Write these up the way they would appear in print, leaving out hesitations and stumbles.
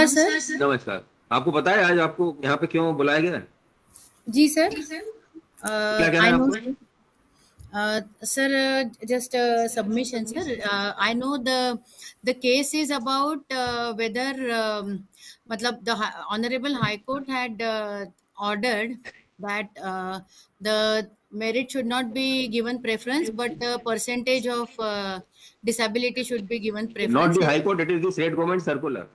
Sir. नमस्कार। आपको पता है आज आपको यहाँ पे क्यों बुलाया गया है? जी सर। क्या कहना आई है नो आपको? sir, just a submission sir. I know the case is about whether matlab the honorable high court had ordered that the merit should not be given preference, but the percentage of disability should be given Not preference. the High Court, it is the state government circular.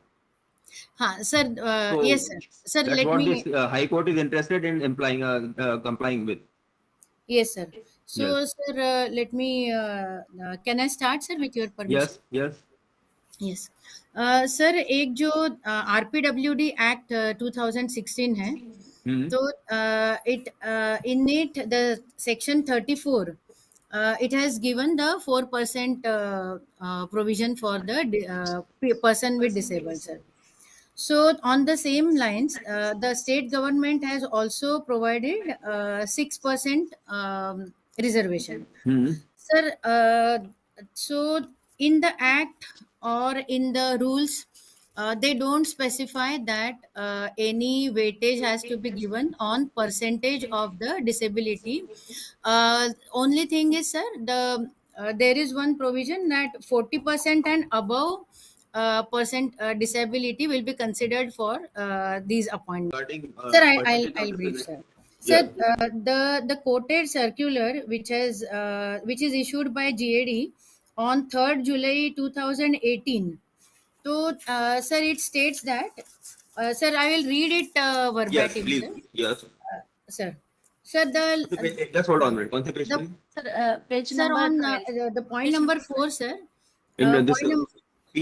हाँ sir, So yes sir. Sir, that's let what me. this High Court is interested in complying with. Yes sir. Yes. So sir, let me can I start sir with your permission? Yes. Yes. Yes sir, एक जो RPWD act 2016 है, Hmm. तो it in it the section 34 it has given the 4% provision for the person with disabled sir. So on the same lines, the state government has also provided 6% reservation. Hmm. Sir, so in the act or in the rules, they don't specify that any weightage has to be given on percentage of the disability. Only thing is, sir, there is one provision that 40% and above percent disability will be considered for these appointments. Regarding Sir, percentage of I'll brief, disability. sir. Sir, Yes. the quoted circular which is issued by GAD on 3rd July 2018. So, sir, it states that, sir, I will read it Yes. verbatim, Please. sir. Yes. Sir, sir, Just hold on a minute. the Concentration. Sir, page sir number on 12. the point Page number 4, sir. In this Point number P.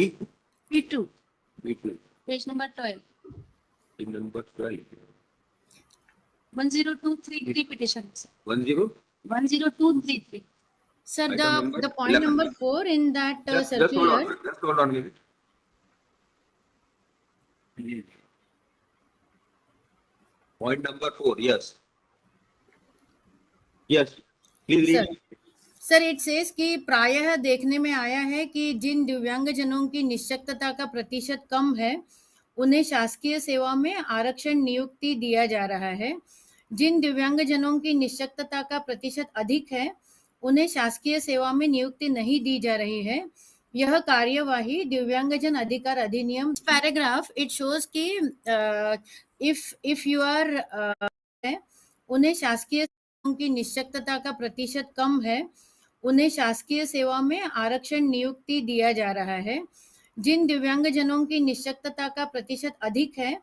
P2. P2. Page number 12. In number 12. 10233 petition. Sir. 10. 10233. sir, Item number the point 11. number 4 in that Just hold circular. on. Just hold on a minute. Point number 4. Yes. Yes. Please sir read. Sir, it says कि प्रायः देखने में आया है कि जिन दिव्यांगजनों की निश्शक्तता का प्रतिशत कम है, उन्हें शासकीय सेवा में आरक्षण नियुक्ति दिया जा रहा है। जिन दिव्यांगजनों की निश्शक्तता का प्रतिशत अधिक है, उन्हें शासकीय सेवा में नियुक्ति नहीं दी जा रही है। यह कार्यवाही दिव्यांगजन अधिकार अधिनियम पैराग्राफ इट शोज कि इफ यू आर उन्हें शासकीय की निश्शक्तता का प्रतिशत कम है, उन्हें शासकीय सेवा में आरक्षण नियुक्ति दिया जा रहा है। जिन दिव्यांगजनों की निश्शक्तता का प्रतिशत अधिक है,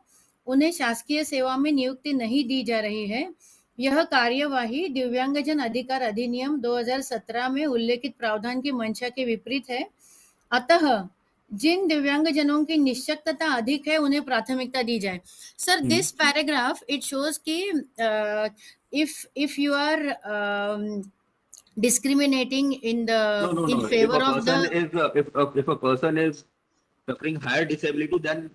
उन्हें शासकीय सेवा में नियुक्ति नहीं दी जा रही है। यह कार्यवाही दिव्यांगजन अधिकार अधिनियम 2017 में उल्लेखित प्रावधान की मंशा के विपरीत है। अतः जिन दिव्यांगजनों की निश्शक्तता अधिक है, उन्हें प्राथमिकता दी जाए। Sir, this paragraph it shows कि if you are discriminating in favor of the If a person is suffering higher disability, then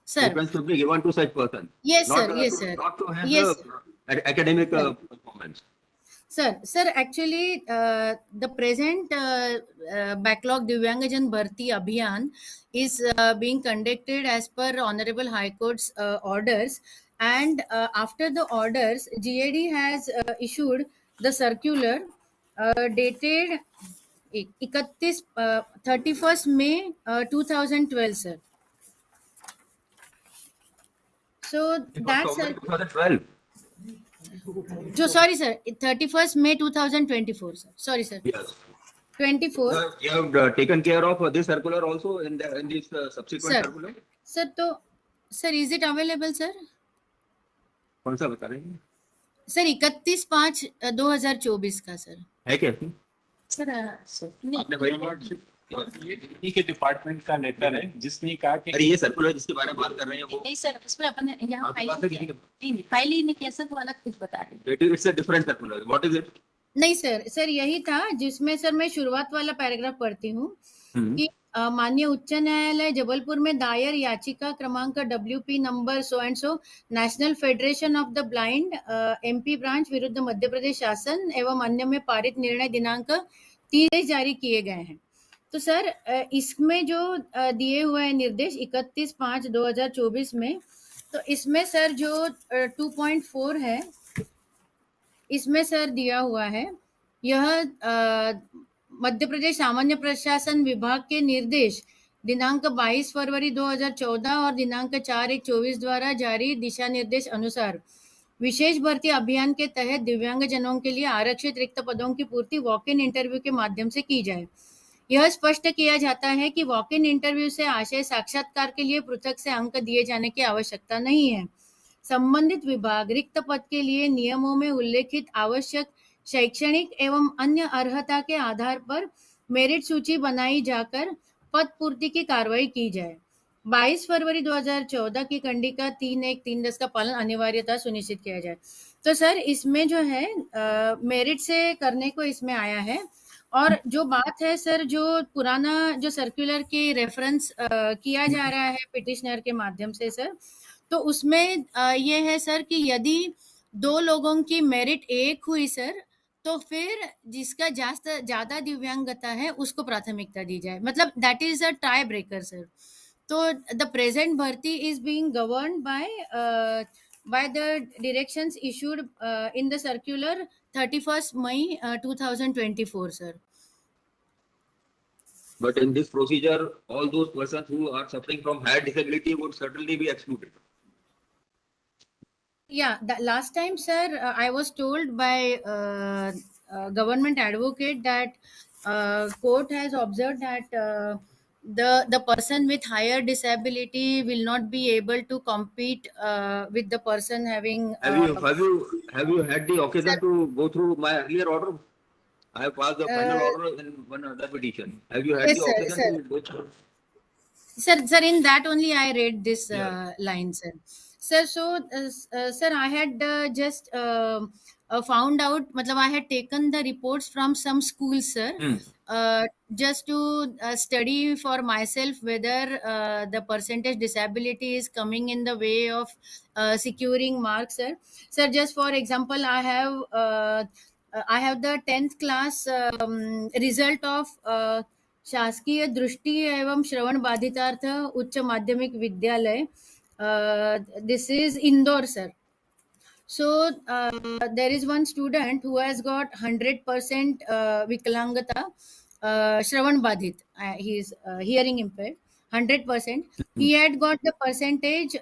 sir. preference should be given to such person. Yes, Not, sir. Yes, sir. Not to have Yes, academic performance. Sir, actually, the present backlog Divyangajan Bharti Abhiyan is being conducted as per Honorable High Court's orders, and after the orders, GAD has issued the circular dated 31st May 2012, sir. So that's 2012. So sorry, sir. 31st May 2024, sir. Sorry, sir. Yes. 24. You have taken care of this circular also in this subsequent Sir. circular. Sir, तो sir, is it available, sir? कौन सा बता रहे हैं? Sir 31/5/2024 का sir है क्या? Sir, आपने भाई ये दिल्ली के डिपार्टमेंट का लेटर है जिसने कहा कि अरे ये सर्कुलर जिसके बारे में बात कर रहे हैं वो नहीं सर, उसमें अपन यहाँ आपकी फाइल बात है किसी के नहीं फाइल ही नहीं किया सर, वो अलग कुछ बता रहे it's a different circular what is it नहीं सर यही था जिसमें सर मैं शुरुआत वाला पैराग्राफ पढ़ती हूँ कि माननीय उच्च न्यायालय जबलपुर में दायर याचिका क्रमांक WP number so and so national federation of the blind MP branch विरुद्ध मध्य प्रदेश शासन एवं अन्य में पारित निर्णय दिनांक 30 जारी किए गए हैं। तो सर इसमें जो दिए हुए हैं निर्देश 31/5/2024 में, तो इसमें सर जो 2.4 है, इसमें सर दिया हुआ है, यह मध्य प्रदेश सामान्य प्रशासन विभाग के निर्देश दिनांक 22 फरवरी 2014 और दिनांक 4/1/24 द्वारा जारी दिशा निर्देश अनुसार विशेष भर्ती अभियान के तहत दिव्यांगजनों के लिए आरक्षित रिक्त पदों की पूर्ति वॉक इन इंटरव्यू के माध्यम से की जाए। यह स्पष्ट किया जाता है कि वॉक इन इंटरव्यू से आशय साक्षात्कार के लिए पृथक से अंक दिए जाने की आवश्यकता नहीं है। संबंधित विभाग रिक्त पद के लिए नियमों में उल्लेखित आवश्यक शैक्षणिक एवं अन्य अर्हता के आधार पर मेरिट सूची बनाई जाकर पद पूर्ति की कार्रवाई की जाए। 22 फरवरी 2014 की कंडिका 3.1.3.10 का पालन अनिवार्यता सुनिश्चित किया जाए। तो सर इसमें जो है मेरिट से करने को इसमें आया है। और जो बात है सर, जो पुराना जो सर्कुलर के रेफरेंस किया जा रहा है पिटिशनर के माध्यम से सर, तो उसमें ये है सर कि यदि 2 लोगों की मेरिट एक हुई सर, तो फिर जिसका ज्यादा दिव्यांगता है उसको प्राथमिकता दी जाए, मतलब that is a tie breaker sir. तो द प्रेजेंट भर्ती is being governed by the directions issued in the circular 31 May 2024 sir. But in this procedure, all those persons who are suffering from higher disability would certainly be excluded. Yeah, the last time sir, I was told by government advocate that court has observed that the person with higher disability will not be able to compete with the person having Have you had the occasion Sir. to go through my earlier order? I have passed the final order in one other petition. Have you had Yes, the sir, occasion sir. to go through? Sir, in that only I read this Yeah. line, sir. Sir, so sir, I had just found out, matlab I had taken the reports from some schools, sir, just to study for myself whether the percentage disability is coming in the way of securing marks, sir. Sir, just for example, I have the 10th class result of शासकीय दृष्टि एवं श्रवण बाधितार्थ उच्च माध्यमिक विद्यालय, this is Indore sir. So there is one student who has got 100% Vikalangata, Shravan Badhit. He is hearing impaired, 100%. He had got the percentage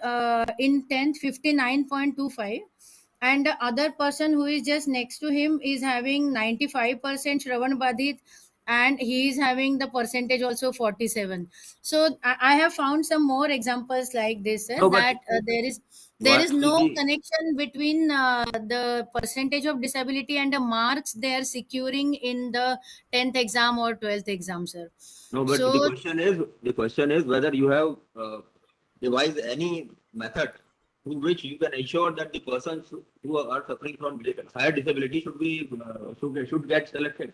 in 10th 59.25, and the other person who is just next to him is having 95% Shravan Badhit, and he is having the percentage also 47. So I have found some more examples like this, sir, No, but that there what is no is the- connection between the percentage of disability and the marks they are securing in the 10th exam or 12th exam, sir. No, but So the question is whether you have devised any method through which you can ensure that the persons who are suffering from higher disability should get selected.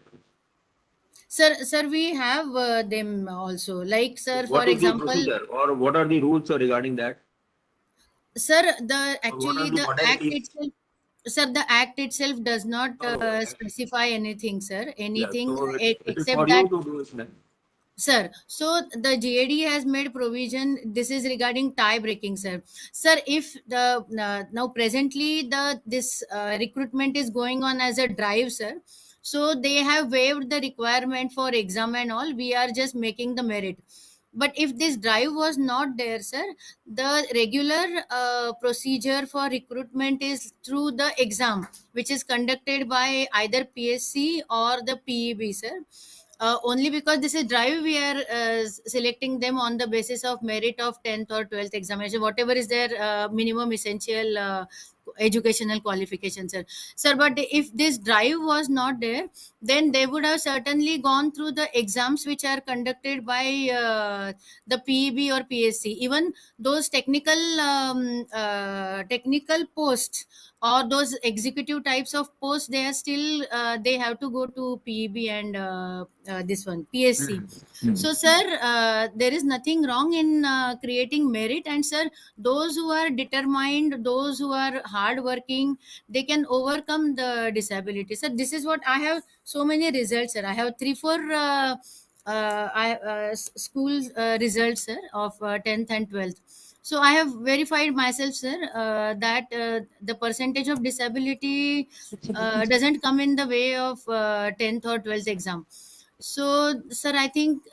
sir, we have them also, like sir, What for is the example, procedure or what are the rules regarding that? sir, What are the the act modalities? itself, sir, the act itself does not Oh, specify anything, sir, Yeah, anything so it is except for that. you to do it then. Sir, so the GAD has made provision. This is regarding tie breaking, sir. Sir, if the now presently this recruitment is going on as a drive, sir. So they have waived the requirement for exam and all. We are just making the merit. But if this drive was not there, sir, the regular procedure for recruitment is through the exam, which is conducted by either PSC or the PEB, sir. Only because this is drive, we are selecting them on the basis of merit of 10th or 12th examination, whatever is their minimum essential educational qualifications, sir. But if this drive was not there, then they would have certainly gone through the exams which are conducted by the PEB or PSC. Even those technical posts or those executive types of posts, they are still they have to go to PEB and this one PSC. So sir, there is nothing wrong in creating merit, and sir, those who are determined, those who are hard working, they can overcome the disability, sir. This is what I have, so many results, sir. I have 3-4 school results, sir, of 10th and 12th. So I have verified myself, sir, that the percentage of disability doesn't come in the way of 10th or 12th exam. So, sir, I think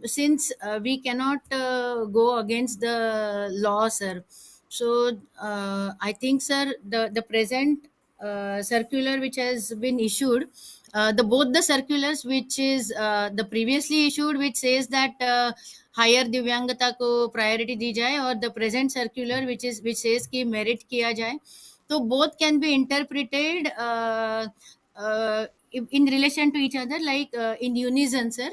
since we cannot go against the law, sir, so I think, sir, the present circular which has been issued, the both the circulars which is the previously issued, which says that higher दिव्यांगता को priority दी जाए, और the present circular which says कि merit किया जाए, तो both can be interpreted uh, in relation to each other, like in unison, sir.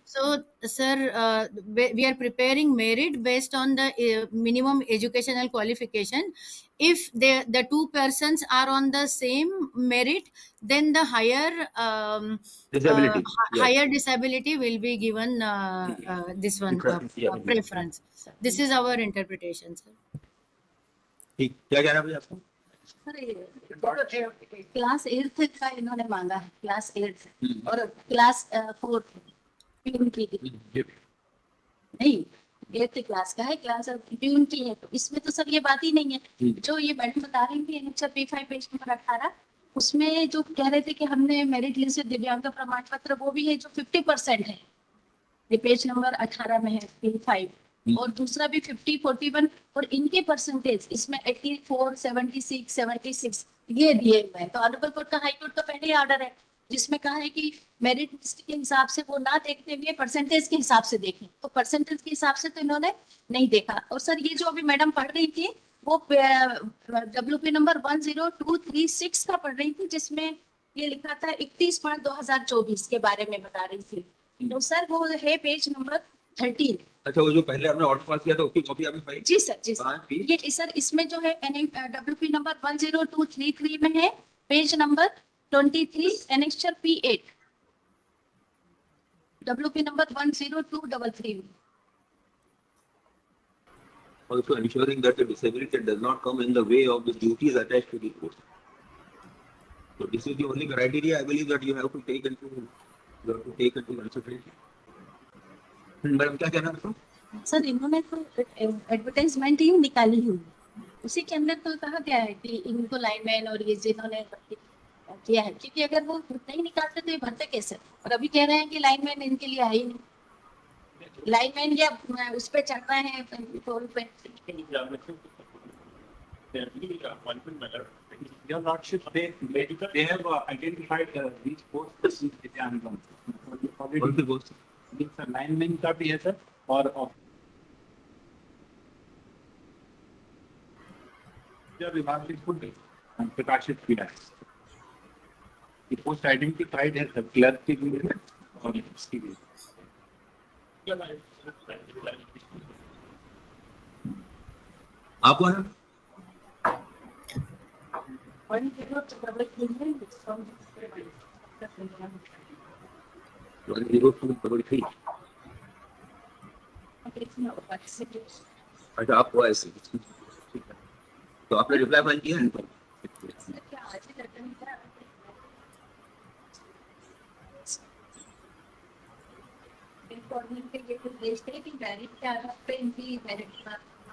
So, sir, we are preparing merit based on the minimum educational qualification. If the two persons are on the same merit, then the higher Disability. Yes. higher disability will be given this one Preference, yeah. preference. This is our interpretation, sir. ठीक, क्या कहना है भैया आपको? Class 8 का इन्होंने मांगा है, क्लास 8 और क्लास 4 नहीं, 8th क्लास का है, क्लास प्यून की है, तो इसमें तो सर ये बात ही नहीं है। जो ये मैडम बता रही थी एनेक्चर P5 पेज नंबर 18, उसमें जो कह रहे थे कि हमने मेरिट लिस्ट से दिव्यांग का प्रमाण पत्र, वो भी है जो 50% है, ये पेज नंबर 18 में है P5, और दूसरा भी 50, 41, और इनके परसेंटेज इसमें 84, 76, 76 ये दिए हुए हैं। तो ऑनरेबल कोर्ट का, हाई कोर्ट का पहले ही ऑर्डर है जिसमें कहा है कि मेरिट लिस्ट के हिसाब से वो ना देखते हुए परसेंटेज के हिसाब से देखें, तो परसेंटेज के हिसाब से तो इन्होंने नहीं देखा। और सर ये जो अभी मैडम पढ़ रही थी वो WP नंबर 10236 का पढ़ रही थी, जिसमें ये लिखा था 31/2024 के बारे में बता रही थी। तो सर वो है पेज नंबर 13। अच्छा, वो जो पहले आपने ऑर्डर पास किया था उसकी कॉपी आपने पाई? जी सर, जी सर। ये सर इसमें जो है WP नंबर 10233 में है, page number 23, annexure P8, WP number 10233 में। Also ensuring that the disability does not come in the way of the duties attached to the post. So this is the only criteria I believe that you have to take into consideration. Madam क्या कहना है? Sir इन्होंने तो advertisement ही निकाली हुई, उसी के अंदर तो कहा गया है कि इनको लाइनमैन और ये जिन्होंने किया है, क्योंकि अगर वो नहीं निकालते तो ये भरते कैसे? और अभी कह रहे हैं कि लाइनमैन इनके लिए है ही नहीं, लाइनमैन या उस पे चढ़ना है टोल पे। Your Lordship, they have identified these posts in Divyangam. कौन सी पोस्ट? सर लाइनमैन का भी है सर, और विभाग से खुद प्रकाशित किया है। ये पोस्ट आइडेंटिफाइड है सर, क्लर्क के लिए और इसकी भी। आप कौन है? 10233। अच्छा, आप हुआ ऐसे, तो आपने रिप्लाई फाइल किया है?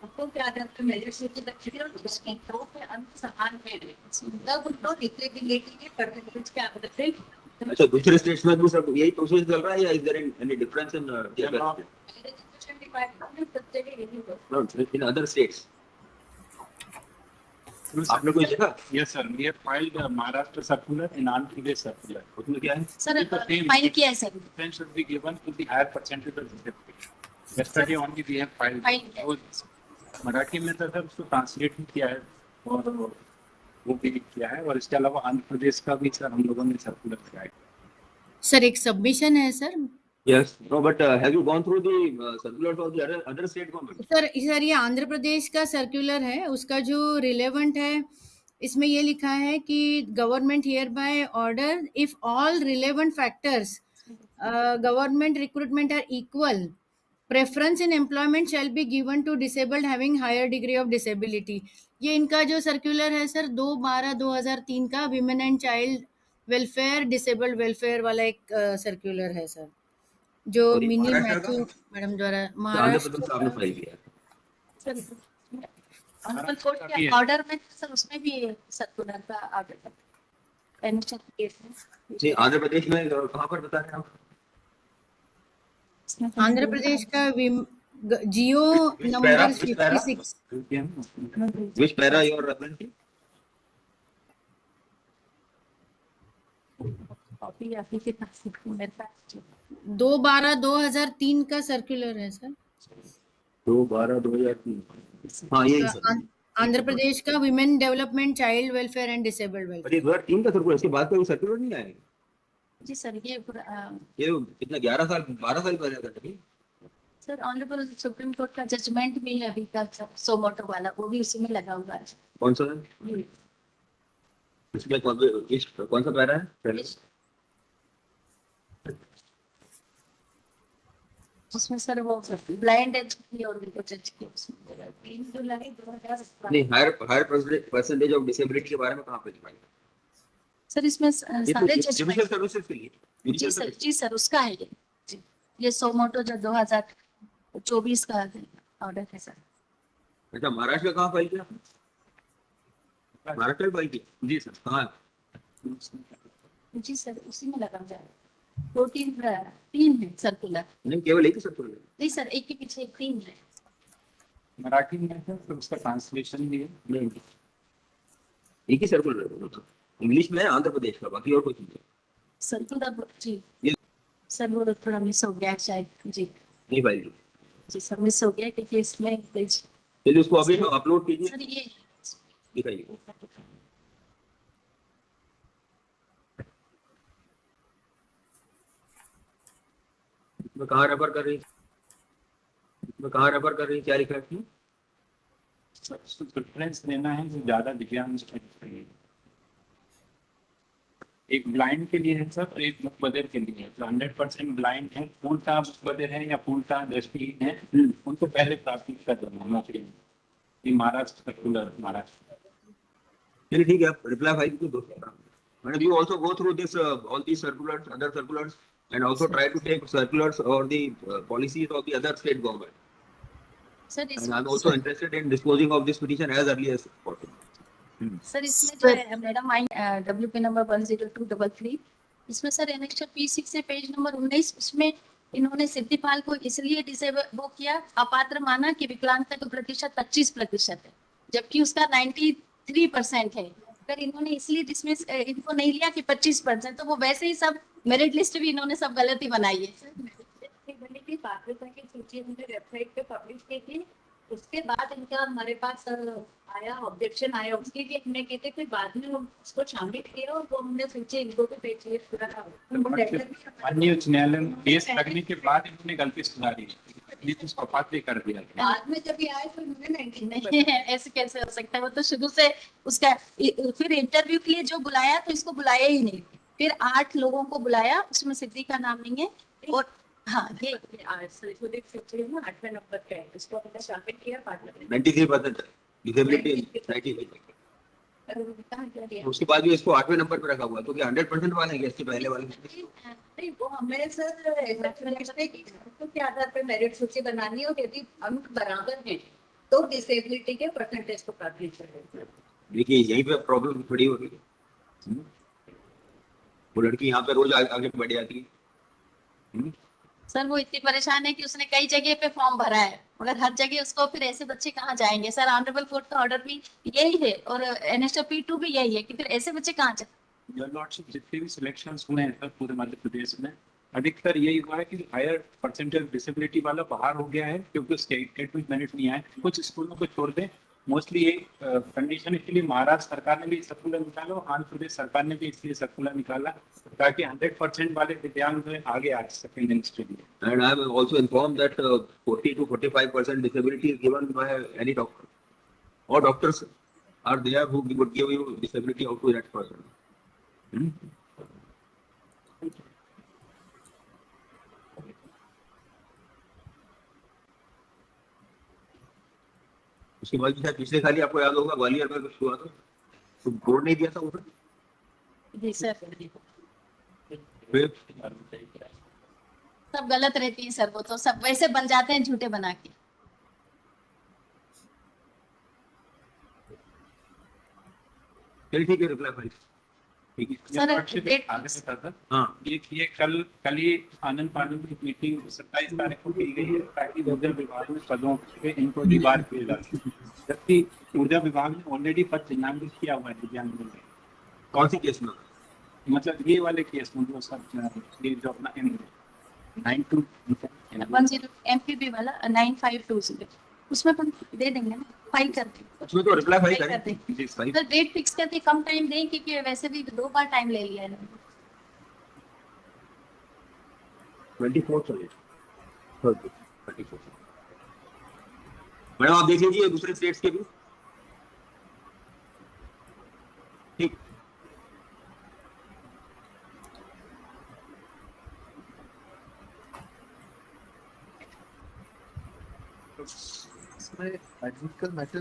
आपको क्या करते मेरिट से और उसके तो पे अंत समान में तब उनको डिक्लेरेटिव परसेंटेज क्या बताते हैं। अच्छा, दूसरे स्टेट्स में भी सब यही प्रोसेस चल रहा है या is there any difference in in other states? आपने कोई देखा? Yes sir, we have filed Maharashtra circular and Andhra Pradesh circular. उसमें क्या है? सर फाइल किया है sir, Preference should be given to the higher percentage of disability. Yesterday only we have filed. Marathi में तो सर उसको ट्रांसलेट भी किया है और वो भी किया है, और इसके अलावा आंध्र प्रदेश का भी सर हम लोगों ने सर्कुलर किया है। सर एक सबमिशन है sir. Yes, no, but have you gone through the circulars of the other state government? Sir ये आंध्र प्रदेश का सर्कुलर है, उसका जो रिलेवेंट है इसमें ये लिखा है कि government hereby order if all relevant factors government recruitment are equal, preference in employment shall be given to disabled having higher degree of disability. ये इनका जो सर्कुलर है सर 2/12/2003 का women and child welfare disabled welfare वाला एक circular है sir. जो और ये मिनी महाराष्ट्र मैथ्यू मैडम द्वारा आंध्र प्रदेश से आपने महाराष्ट्र फाइल किया है। सर ऑनरेबल कोर्ट के ऑर्डर में सर उसमें भी सर्कुलर का ऑर्डर एनएचआर केस में जी, आंध्र प्रदेश में कहाँ पर बता रहे हैं आप? आंध्र प्रदेश का जियो Which para? Number Which para? 56 Which para you are referring to? Copy आपके के पास है, मेरे पास 2/12/2003 का सर्कुलर है सर। 2/12/2003। हाँ, यही तो सर। आंध्र प्रदेश का women development child welfare and disabled और वेलफेयर। ये 2003 का सर्कुलर, इसके बाद कोई सर्कुलर नहीं आया? जी सर ये ये कितना 11 साल 12 साल पहले का था। सर ऑनरेबल सुप्रीम कोर्ट का जजमेंट भी है अभी का सोमोटो वाला, वो भी उसी में लगा हुआ है। कौन सा है? जी। इसमें कौन सा पैरा है पहले? उसमें सर वो ब्लाइंड एज की और उनको जज की उसमें 3 जुलाई 2017 नहीं, हायर परसेंटेज ऑफ डिसेबिलिटी के बारे में कहाँ पे लिखा है? सर इसमें सारे जुडिशियल जजमेंट सर्विसेज के लिए। जी सर उसका है ये जी। ये सोमोटो जो 2024 का ऑर्डर है सर। अच्छा, महाराष्ट्र का कहाँ फाइल किया? महाराष्ट्र में फाइल किया? जी सर। कहाँ? जी सर उसी में लगा हुआ है। 3 है सर्कुलर। नहीं, केवल एक ही सर्कुलर है। नहीं सर एक के पीछे 3 है। मराठी में है तो उसका ट्रांसलेशन भी है। नहीं, एक ही सर्कुलर है। इंग्लिश में है आंध्र प्रदेश का, बाकी और कुछ नहीं है। सर्कुलर जी ये सर वो थोड़ा मिस हो गया शायद जी। नहीं फाइल की। जी सर मिस हो गया क्योंकि इसमें चलिए उसको अभी अपलोड कीजिए, सर ये दिखाइए। इसमें कहाँ रेफर कर रही है? इसमें कहाँ रेफर कर रही है? क्या लिखा है इसमें? उसको प्रेफरेंस देना है जो ज्यादा दिव्यांग है। एक ब्लाइंड के लिए है सर, एक मुकबदिर के लिए है। जो 100% ब्लाइंड है, पूर्णतः मुकबदिर है या पूर्णतः दृष्टिहीन है, उनको पहले प्राथमिकता देना नौकरी में। ये महाराष्ट्र सर्कुलर महाराष्ट्र। चलिए ठीक है, आप रिप्लाई फाइल को दो। Madam, you also go through this all these circulars, other circulars, and also try to take circulars or the policies of the other state government. Sir And I'm also interested in disposing of this petition as early as possible. Sir इसमें जो है madam आई WP number 10233 इसमें sir annexure P6 से page number 19 उसमें इन्होंने सिद्धिपाल को इसलिए disable वो किया अपात्र माना कि विकलांगता का प्रतिशत 25% है जबकि उसका 93% है। अगर इन्होंने इसलिए डिसमिस इनको नहीं लिया कि 25%, तो वो वैसे ही सब मेरिट लिस्ट भी इन्होंने सब गलती बनाई है। की पात्रता की सूची हमने वेबसाइट पे पब्लिश की थी, उसके बाद इनका हमारे पास आया ऑब्जेक्शन आया, उसके लिए हमने कहते फिर बाद में उसको शामिल किया और वो हमने सूची इनको भी पेश किया पूरा था। माननीय उच्च न्यायालय में केस लगने के बाद इन्होंने गलती सुधारी, इसलिए उसको अपात्र कर दिया। बाद में जब ये आए तो इन्होंने नहीं ऐसे कैसे हो सकता है, वो तो शुरू से उसका फिर इंटरव्यू के लिए जो बुलाया तो इसको बुलाया ही नहीं, फिर 8 लोगों को बुलाया उसमें सिद्धि का नाम नहीं है और हाँ ये 8वें नंबर पे है, इसको हमने शामिल किया पार्लियामेंट 93% डिसेबिलिटी 93%। उसके बाद भी इसको 8वें नंबर पे रखा हुआ है, तो क्या 100% वाले हैं इससे पहले वाले? नहीं, वो हमें सर के आधार पर मेरिट सूची बनानी और यदि अंक बराबर हैं तो डिसेबिलिटी के परसेंटेज को प्राथमिकता देते हैं। देखिए यहीं पे प्रॉब्लम खड़ी हो रही है। वो लड़की यहाँ पे रोज आगे बढ़ जाती है। सर वो इतनी परेशान है कि उसने कई जगह पे फॉर्म भरा है, मगर हर जगह उसको फिर ऐसे बच्चे कहाँ जाएंगे। सर ऑनरेबल कोर्ट का ऑर्डर भी यही है और NHP 2 भी यही है कि फिर ऐसे बच्चे कहाँ जाए। योर लॉर्डशिप जितने भी सिलेक्शंस हुए हैं सर पूरे मध्य प्रदेश में, अधिकतर यही हुआ है कि हायर परसेंटेज डिसेबिलिटी वाला बाहर हो गया है क्योंकि उसके एकेडमिक मेरिट नहीं आए। कुछ स्कूलों को छोड़ दें, मोस्टली ये कंडीशन, इसलिए महाराष्ट्र सरकार ने भी सर्कुलर निकाला और आंध्र प्रदेश सरकार ने भी इसलिए सर्कुलर निकाला ताकि 100% वाले दिव्यांग जो आगे आ सकें लिस्ट के लिए। And I am also informed that 40 to 45% disability is given by any doctor, or doctors are there who would give you disability up to that person. उसके बाद भी शायद पिछले खाली आपको याद होगा ग्वालियर में कुछ हुआ था, तो बोर्ड नहीं दिया था उसने। जी सर फिर सब गलत रहती है सर, वो तो सब वैसे बन जाते हैं झूठे बना के। चलिए ठीक है, रिप्लाई फाइल। ठीक है। सर, ये वर्कशीट डेट आगे से था सर। हाँ ये कल ही आनंद पानंद की मीटिंग 27 तारीख को की गई है, ताकि ऊर्जा विभाग में पदों पे इनको डिबार किया जा सके। जबकि ऊर्जा विभाग ने ऑलरेडी पद चिन्हांकित किया हुआ है दिव्यांगों में। कौन सी केस में? मतलब ये वाले केस में जो सब ये जो अपना 92 10 MPB वाला 9520 उसमें अपन दे देंगे ना, फाइल कर देंगे। उसमें तो रिप्लाई फाइल फाइल कर करें। देंगे। Please file. Sir date fix करके कम टाइम दें, क्योंकि वैसे भी 2 बार टाइम ले लिया है इन्होंने। 24 चलिए। 24। मैडम आप देख लीजिए दूसरे स्टेट्स के भी। ठीक। इसमें एडमिट मैटर